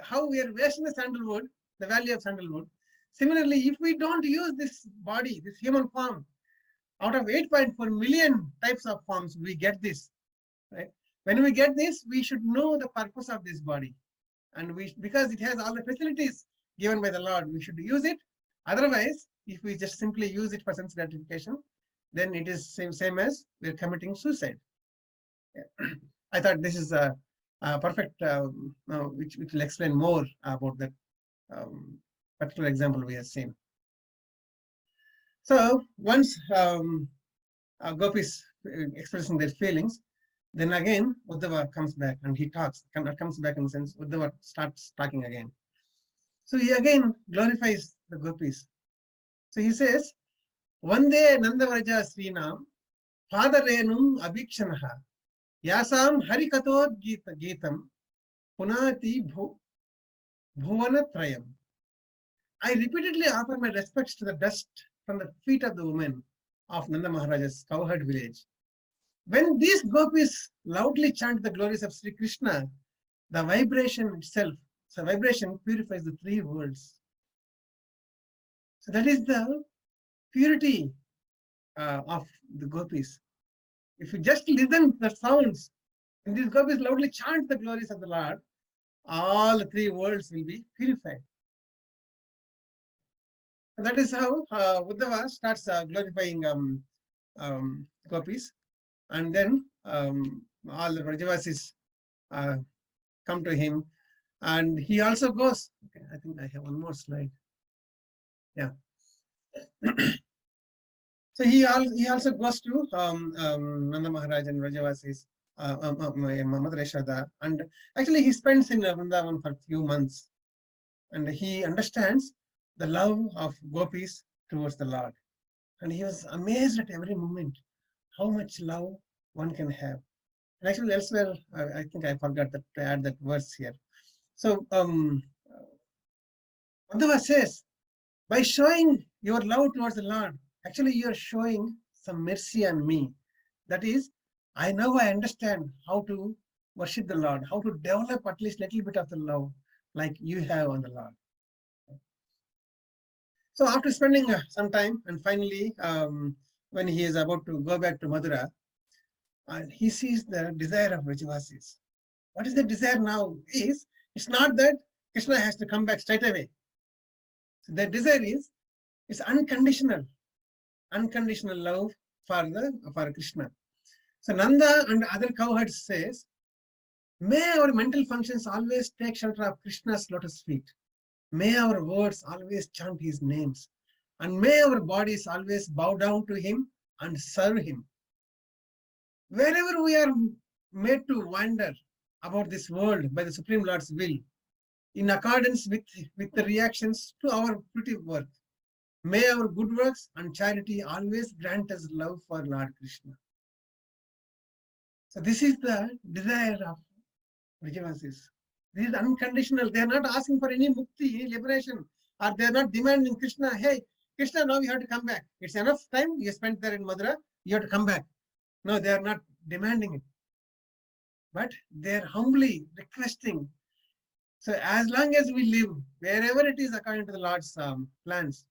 how we are wasting the sandalwood, the value of sandalwood. Similarly, if we don't use this body, this human form, out of 8.4 million types of forms, we get this, right? When we get this, we should know the purpose of this body. And because it has all the facilities given by the Lord, we should use it. Otherwise, if we just simply use it for sense gratification, then it is same as we're committing suicide. Yeah. I thought this is a perfect, which will explain more about that particular example we have seen. So once Gopis expressing their feelings, then again Uddhava comes back and he talks. Comes back in the sense Uddhava starts talking again. So he again glorifies the Gopis. So he says, Vande Nandavraja Srinam Padarenum Abhikshanaha Yasam Harikatod Geetam Punati Bhuvana Trayam. I repeatedly offer my respects to the dust from the feet of the women of Nanda Maharaja's cowherd village. When these gopis loudly chant the glories of Sri Krishna, the vibration itself, so vibration purifies the three worlds. So that is the purity of the gopis. If you just listen to the sounds, and these gopis loudly chant the glories of the Lord, all the three worlds will be purified. And that is how Uddhava starts glorifying gopis, and then all the Vrajavasis come to him, and he also goes. Okay, I think I have one more slide. Yeah. So he also goes to Nanda Maharaj and Vrajavasis, Mother Yashoda, and actually he spends in Vrindavan for a few months, and he understands the love of gopis towards the Lord, and he was amazed at every moment how much love one can have. And actually, elsewhere, I think I forgot to add that verse here. So Uddhava says, by showing your love towards the Lord, actually you are showing some mercy on me. That is, I understand how to worship the Lord, how to develop at least a little bit of the love like you have on the Lord. So after spending some time, and finally, when he is about to go back to Mathura, he sees the desire of Vrajavasis. What is the desire now? It's not that Krishna has to come back straight away. So the desire is unconditional love for Krishna. So Nanda and other cowherds says, may our mental functions always take shelter of Krishna's lotus feet. May our words always chant his names. And may our bodies always bow down to him and serve him. Wherever we are made to wander about this world by the Supreme Lord's will, in accordance with the reactions to our pretty work, may our good works and charity always grant us love for Lord Krishna. So this is the desire of Vrajavasis. This is unconditional. They are not asking for any mukti, any liberation, or they are not demanding Krishna, hey, Krishna, now you have to come back. It's enough time you spent there in Mathura, you have to come back. No, they are not demanding it. But they are humbly requesting. So as long as we live, wherever it is according to the Lord's plans,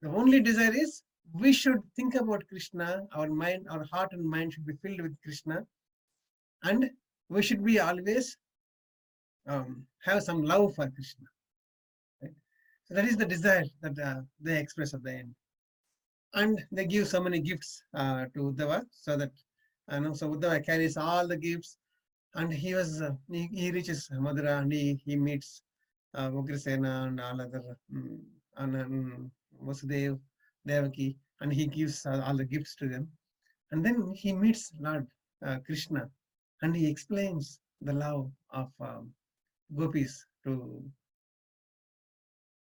the only desire is we should think about Krishna, our mind, our heart and mind should be filled with Krishna, and we should be always have some love for Krishna. Right? So that is the desire that they express at the end. And they give so many gifts to Uddhava, so that so Uddhava carries all the gifts, and he reaches Mathura, and he meets Ugrasena and all other and Vasudev, Devaki, and he gives all the gifts to them. And then he meets Lord Krishna, and he explains the love of Gopis to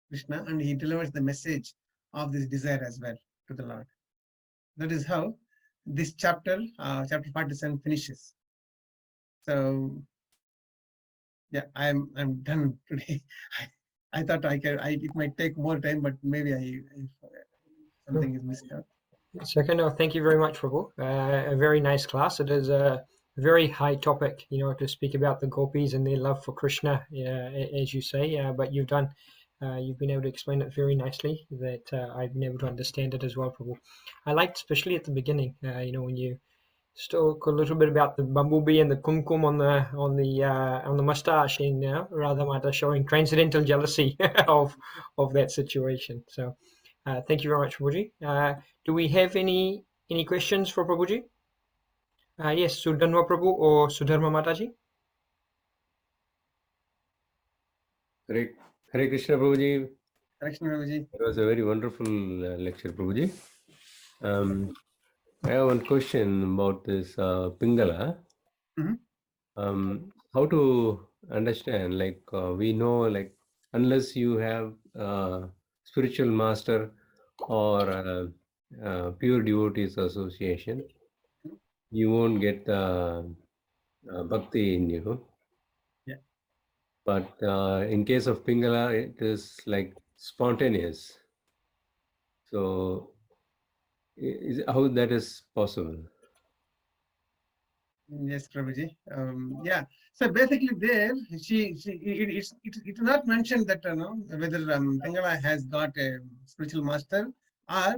Krishna, and he delivers the message of this desire as well to the Lord. That is how this chapter, chapter 47, finishes. So, yeah, I'm done today. I thought it might take more time, but maybe something is missed out. Second, thank you very much, Prabhu. A very nice class. It is a very high topic, to speak about the Gopis and their love for Krishna, as you say. But you've been able to explain it very nicely. That I've been able to understand it as well, Prabhu. I liked, especially at the beginning, when you talk a little bit about the bumblebee and the kumkum on the mustache, and Radha showing transcendental jealousy of that situation. So. Thank you very much, Prabhuji. Do we have any questions for Prabhuji? Yes, Sudhanva Prabhu or Sudharma Mataji? Hare Krishna, Prabhuji. Krishna Prabhuji. It was a very wonderful lecture, Prabhuji. I have one question about this Pingala. How to understand? We know, unless you have spiritual master or pure devotees association, you won't get bhakti in you. Yeah. But in case of Pingala, it is like spontaneous. So, how that is possible? Yes, Prabhuji. Yeah. So basically, there it's not mentioned that whether Pingala has got a spiritual master or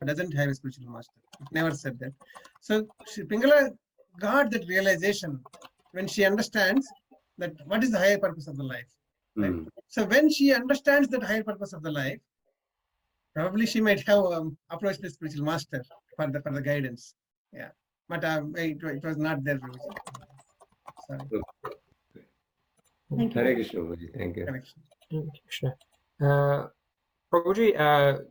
doesn't have a spiritual master. It never said that. So Pingala got that realization when she understands that what is the higher purpose of the life. Right? So when she understands that higher purpose of the life, probably she might have approached the spiritual master for the guidance. Yeah. But it was not there. Sorry. Thank you. Hare Krishna, Prabhuji. Thank you. Correction. Krishna. Prabhuji,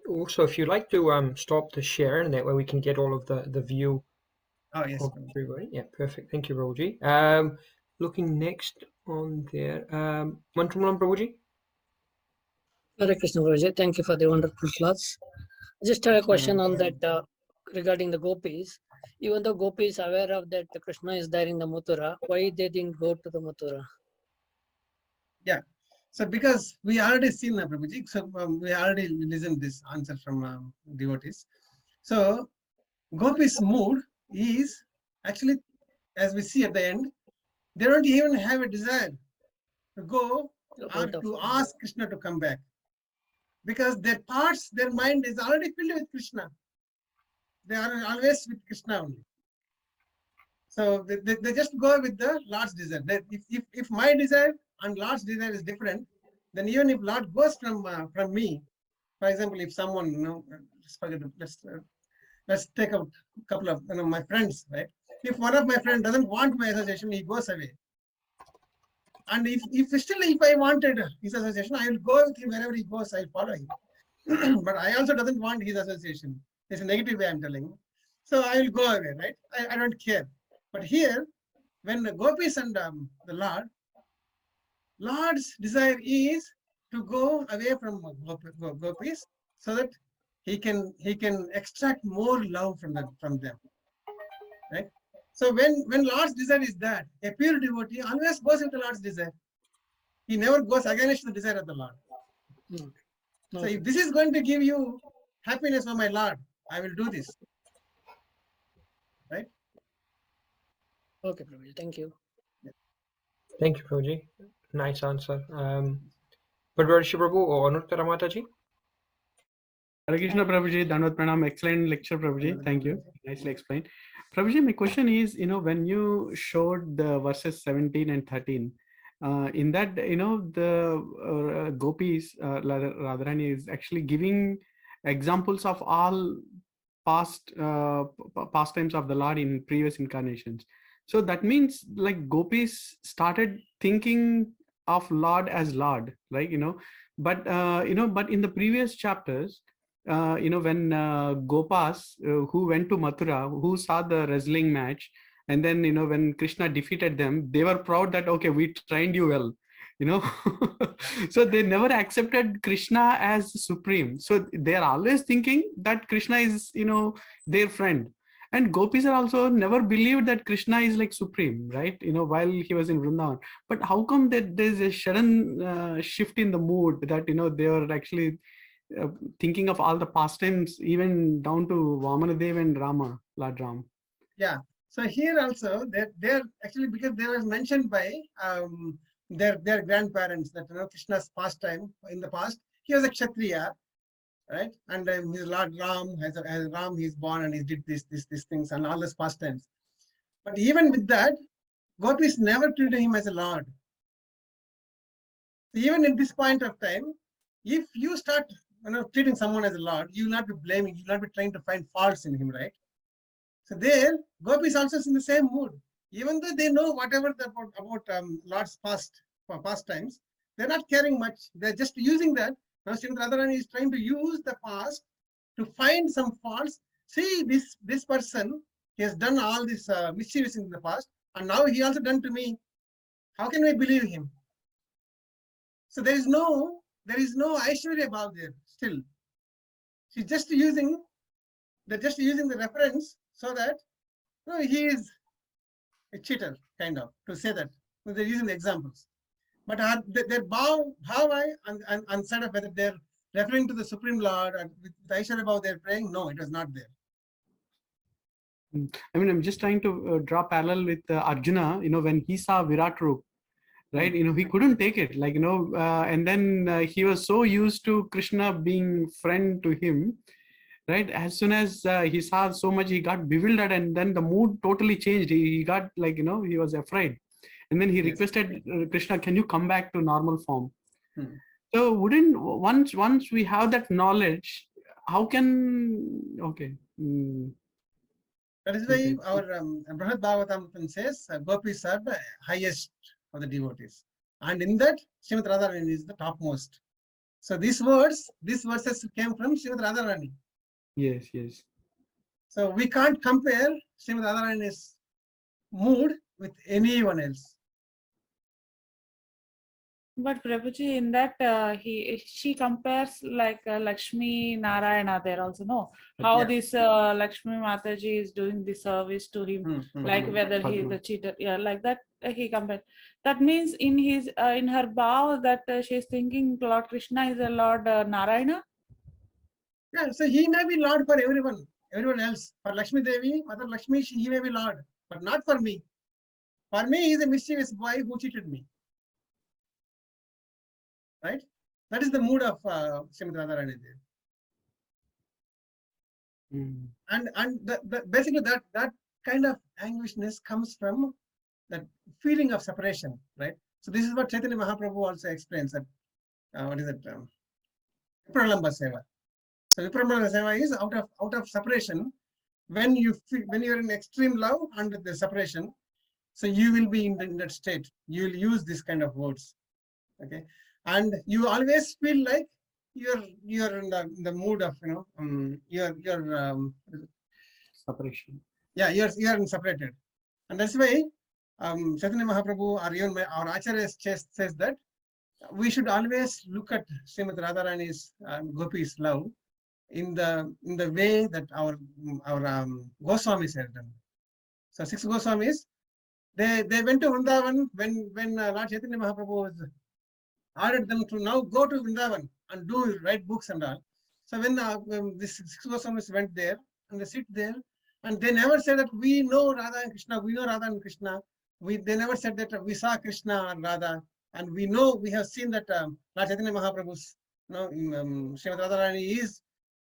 also, if you'd like to stop the share, and that way we can get all of the view. Oh, yes. Of everybody. Yeah, perfect. Thank you, Prabhuji. Looking next on there, Mantramalam Prabhuji. Hare Krishna, Prabhuji. Thank you for the wonderful class. I just have a question on that regarding the Gopis. Even though Gopis are aware of that Krishna is there in the Mathura, why they didn't go to the Mathura? Yeah. So because we already seen Prabhuji, so we already listened this answer from devotees. So Gopis' mood is actually, as we see at the end, they don't even have a desire to go or to ask Krishna to come back, because their thoughts, their mind is already filled with Krishna. They are always with Krishna only. So they just go with the Lord's desire. If my desire and Lord's desire is different, then even if Lord goes from me, for example, if someone, let's take a couple of my friends, right? If one of my friends doesn't want my association, he goes away. And if I wanted his association, I will go with him wherever he goes. I'll follow him. But I also doesn't want his association. It's a negative way I'm telling. So I will go away, right? I don't care. But here, when the Gopis and the Lord's desire is to go away from Gopis, so that he can extract more love from them, right? So when Lord's desire is that, a pure devotee always goes with the Lord's desire. He never goes against the desire of the Lord. So if this is going to give you happiness for my Lord, I will do this. Right? Okay, Prabhuji. Thank you. Thank you, Prabhuji. Nice answer. Padvarshi Prabhu or Anuttara Mataji? Hare Krishna, Prabhuji. Dandavat Pranam. Excellent lecture, Prabhuji. Thank you. Nicely explained. Prabhuji, my question is, when you showed the verses 17 and 13, in that, the Gopis, Radharani is actually giving examples of all pastimes of the Lord in previous incarnations. So that means like Gopis started thinking of Lord as Lord, like, but in the previous chapters, when Gopas who went to Mathura, who saw the wrestling match, and then when Krishna defeated them, they were proud that, okay, we trained you well. you know. So they never accepted Krishna as supreme. So they are always thinking that Krishna is, you know, their friend. And Gopis are also never believed that Krishna is like supreme, right? You know, while he was in Vrindavan. But how come that there's a sudden shift in the mood that, you know, they are actually thinking of all the pastimes, even down to Vamanadev and Rama, Lord Ram? Yeah. So here also, they're actually, because they was mentioned by their grandparents that, you know, Krishna's pastime in the past, he was a Kshatriya, right? And his Lord Ram, as Ram, he's born and he did these things and all these pastimes. But even with that, Gopis never treated him as a Lord. So even at this point of time, if you start, you know, treating someone as a Lord, you will not be blaming, you will not be trying to find faults in him, right? So there, Gopis also is in the same mood. Even though they know whatever about Lord's pastimes, they're not caring much. They're just using that. Now Srimad Radharani is trying to use the past to find some faults. See, this person, he has done all this mischievous in the past, and now he also done to me. How can I believe him? So there is no Aishwarya Bhav there still. They're just using the reference so that, you know, he is a cheater, kind of, to say that. So they're using the examples. But their bhava and sort of whether they're referring to the Supreme Lord or with Aishwarya Bhav they're praying, no, it was not there. I mean, I'm just trying to draw parallel with Arjuna, you know, when he saw Virat Roop, right? You know, he couldn't take it, like, you know, and then he was so used to Krishna being friend to him, right? As soon as he saw so much, he got bewildered, and then the mood totally changed. He got, like, you know, he was afraid. And then he requested Krishna, can you come back to normal form? So once we have that knowledge, how can, okay. That is why our Srimad Bhagavatam says Gopis are the highest of the devotees. And in that, Srimad Radharani is the topmost. So these verses came from Srimad Radharani. Yes, yes. So we can't compare Srimad Radharani's mood with anyone else. But Prabhuji, in that she compares like Lakshmi Narayana there also, no? How this Lakshmi Mataji is doing the service to him, like whether he is the cheater, like that he compared. That means in his in her bhav that she is thinking Lord Krishna is a Lord Narayana. Yeah, so he may be Lord for everyone else. For Lakshmi Devi, Mother Lakshmi, he may be Lord, but not for me. For me, he is a mischievous boy who cheated me. Right? That is the mood of Srimad Radharani there. And basically that kind of anguishness comes from that feeling of separation, right? So this is what Chaitanya Mahaprabhu also explains that what is it? Vipralamba Seva. So Vipralamba Seva is out of separation. When you're in extreme love and the separation, so you will be in that state. You will use this kind of words. Okay. And you always feel like you're in the mood of, you know, you're Separation. Yeah, you're separated, and that's why Chaitanya Mahaprabhu or even our Acharya says that we should always look at Srimad Radharani's Gopis love in the way that our Goswamis have done. So 6 Goswamis, they went to Vrindavan when Lord Chaitanya Mahaprabhu was ordered them to now go to Vrindavan and write books and all. So when these 6 Goswamis went there and they sit there, and they never said that we know Radha and Krishna, we know Radha and Krishna. They never said that we saw Krishna and Radha, and we have seen that Lord Chaitanya Mahaprabhu's, you know, Srimad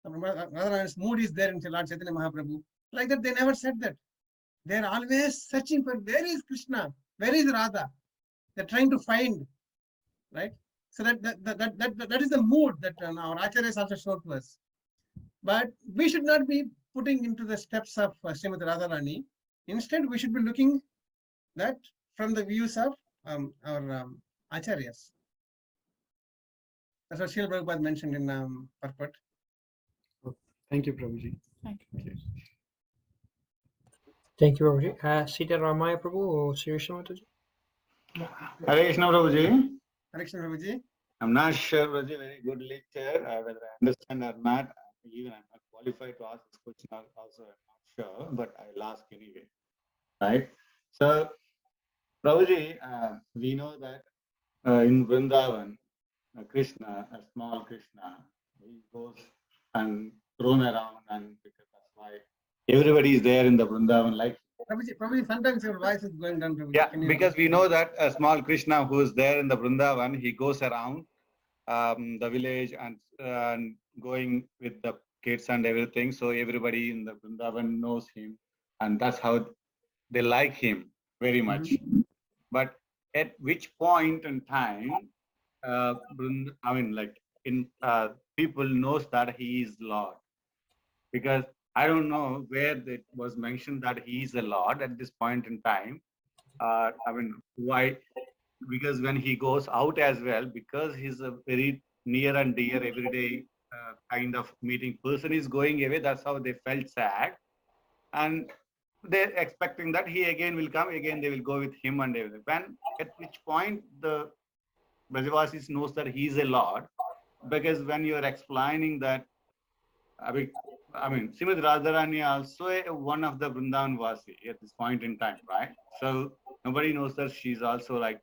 Radharani's mood is there in Lord Chaitanya Mahaprabhu. Like that, they never said that. They're always searching for where is Krishna, where is Radha. They're trying to find, right? So that is the mood that our Acharyas also showed to us. But we should not be putting into the steps of Srimad Radharani. Instead, we should be looking that from the views of our Acharyas. That's what Srila Prabhupada mentioned in purport. Thank you, Prabhuji. Thank you. Thank you, Prabhuji. Sita Ramaya Prabhu or Sri Mataji? Hare Krishna Prabhuji. Correction, Prabhuji. I'm not sure, Prabhuji, very good lecture, whether I understand or not. Even I'm not qualified to ask this question also, I'm not sure, but I'll ask anyway. Right? So, Prabhuji, we know that in Vrindavan, Krishna, a small Krishna, he goes and thrown around, and because that's why everybody is there in the Vrindavan. Like Prabhuji, sometimes your voice is going down. Prabhuji. yeah, Can you- because we know that a small Krishna who is there in the Vrindavan, he goes around the village and going with the kids and everything. So everybody in the Vrindavan knows him, and that's how they like him very much. But at which point in time, people knows that he is Lord, because I don't know where it was mentioned that he is a Lord at this point in time. Why? Because when he goes out as well, because he's a very near and dear everyday kind of meeting person is going away, that's how they felt sad. And they're expecting that he again will come, again they will go with him and everything. When at which point the Brajavasis knows that he is a Lord, because when you are explaining that, Srimad Radharani also one of the Vrindavan Vasi at this point in time, right? So nobody knows that she's also like,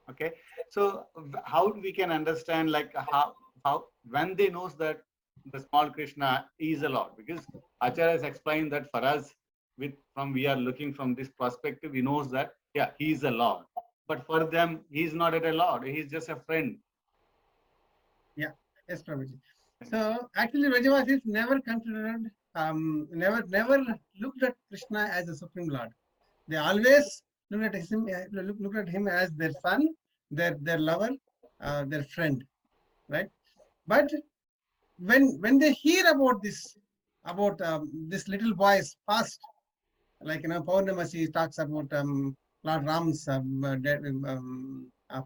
okay. So how we can understand like how when they knows that the small Krishna is a Lord, because Acharya has explained that for us, we are looking from this perspective, we knows that yeah, he is a Lord, but for them he's not a Lord, he's just a friend. Yeah, yes, Prabhuji. So actually, Vrajavasis never considered, never looked at Krishna as a supreme Lord. They always looked at him as their son, their lover, their friend, right? But when they hear about this little boy's past, like Paurnamasi talks about Lord Ram's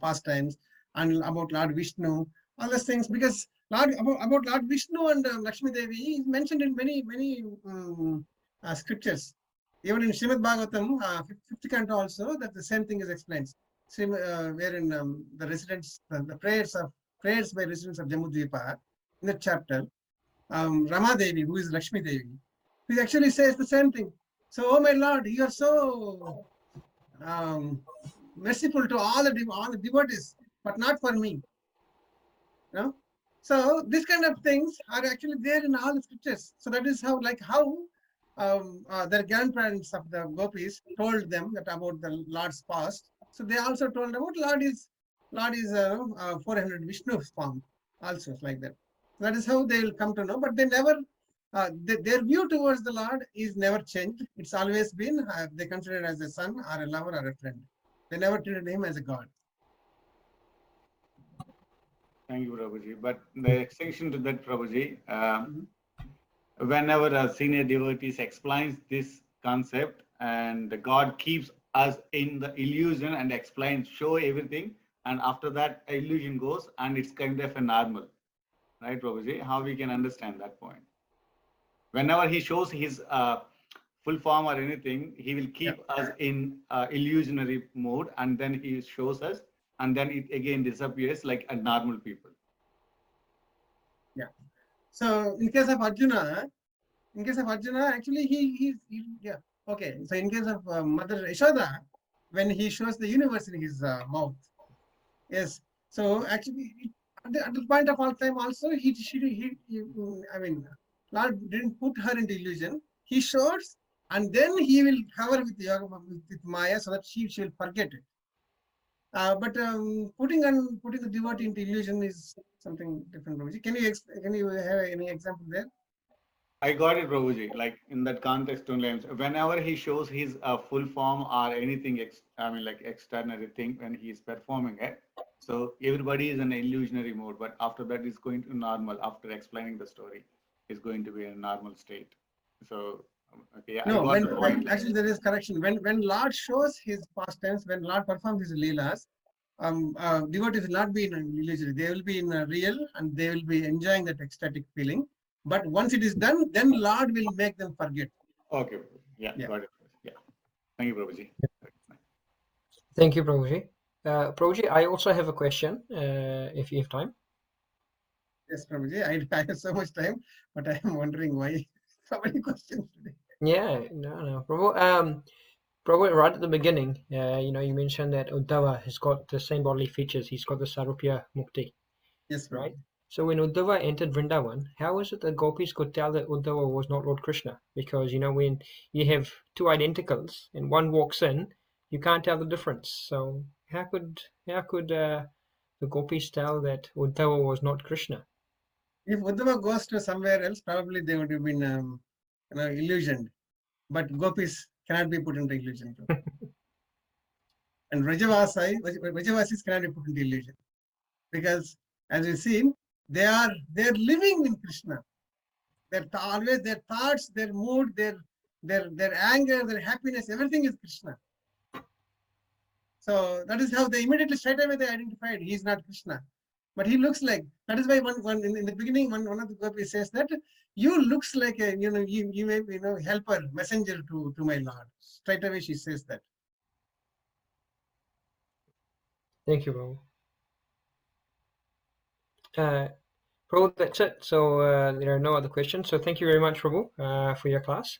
pastimes, and about Lord Vishnu, all those things, because about Lord Vishnu and Lakshmi Devi is mentioned in many scriptures. Even in Srimad Bhagavatam, 5th canto also, that the same thing is explained. Wherein the residents, the prayers by residents of Jambudvipa, in that chapter, Rama Devi, who is Lakshmi Devi, he actually says the same thing. So, oh my Lord, you are so merciful to all the devotees, but not for me. So this kind of things are actually there in all the scriptures. So that is how their grandparents of the Gopīs told them that about the Lord's past. So they also told about Lord is 400 Vishnu form, also like that. That is how they will come to know. But they never, their view towards the Lord is never changed. It's always been they consider it as a son or a lover or a friend. They never treated him as a god. Thank you, Prabhuji. But the extension to that, Prabhuji, whenever a senior devotee explains this concept, and God keeps us in the illusion and explains, show everything, and after that illusion goes and it's kind of a normal, right, Prabhuji? How we can understand that point? Whenever he shows his full form or anything, he will keep us in illusionary mode, and then he shows us, and then it again disappears like a normal people. Yeah. So in case of Arjuna, actually he okay. So in case of Mother Yashoda, when he shows the universe in his mouth, yes. So actually, at the point of all time, also Lord didn't put her into illusion. He shows, and then he will cover with with Maya, so that she will forget it. But putting the devotee into illusion is something different, Prabhuji. Can you have any example there? I got it, Prabhuji. Like in that context only, whenever he shows his full form or anything, like extraordinary thing when he is performing it, so everybody is in an illusionary mode. But after that, is going to normal. After explaining the story, is going to be in a normal state. So okay, yeah. No, actually there is correction. When Lord shows his pastimes, when Lord performs his leelas, devotees will not be in an illusory. They will be in a real, and they will be enjoying that ecstatic feeling. But once it is done, then Lord will make them forget. Okay. Yeah. Got it. Yeah. Thank you, Prabhuji. Thank you, Prabhuji. Prabhuji, I also have a question, if you have time. Yes, Prabhuji, I have so much time, but I am wondering why so many questions today. Yeah, no, Prabhu. Prabhu, right at the beginning, you mentioned that Uddhava has got the same bodily features. He's got the Sarupya Mukti, Yes, Prabhuji. right? So when Uddhava entered Vrindavan, how is it that Gopis could tell that Uddhava was not Lord Krishna? Because, when you have two identicals and one walks in, you can't tell the difference. So how could the Gopis tell that Uddhava was not Krishna? If Uddhava goes to somewhere else, probably they would have been illusioned. But Gopis cannot be put into illusion. And Vrajavasis cannot be put into illusion. Because as we've seen, they're living in Krishna. Always their thoughts, their mood, their anger, their happiness, everything is Krishna. So that is how they immediately straight away they identified he is not Krishna. But he looks like, that is why one in the beginning, one of the Gopis says that you looks like a, you may helper, messenger to my Lord. Straight away she says that. Thank you, Prabhu. Prabhu, that's it. So there are no other questions. So thank you very much, Prabhu, for your class.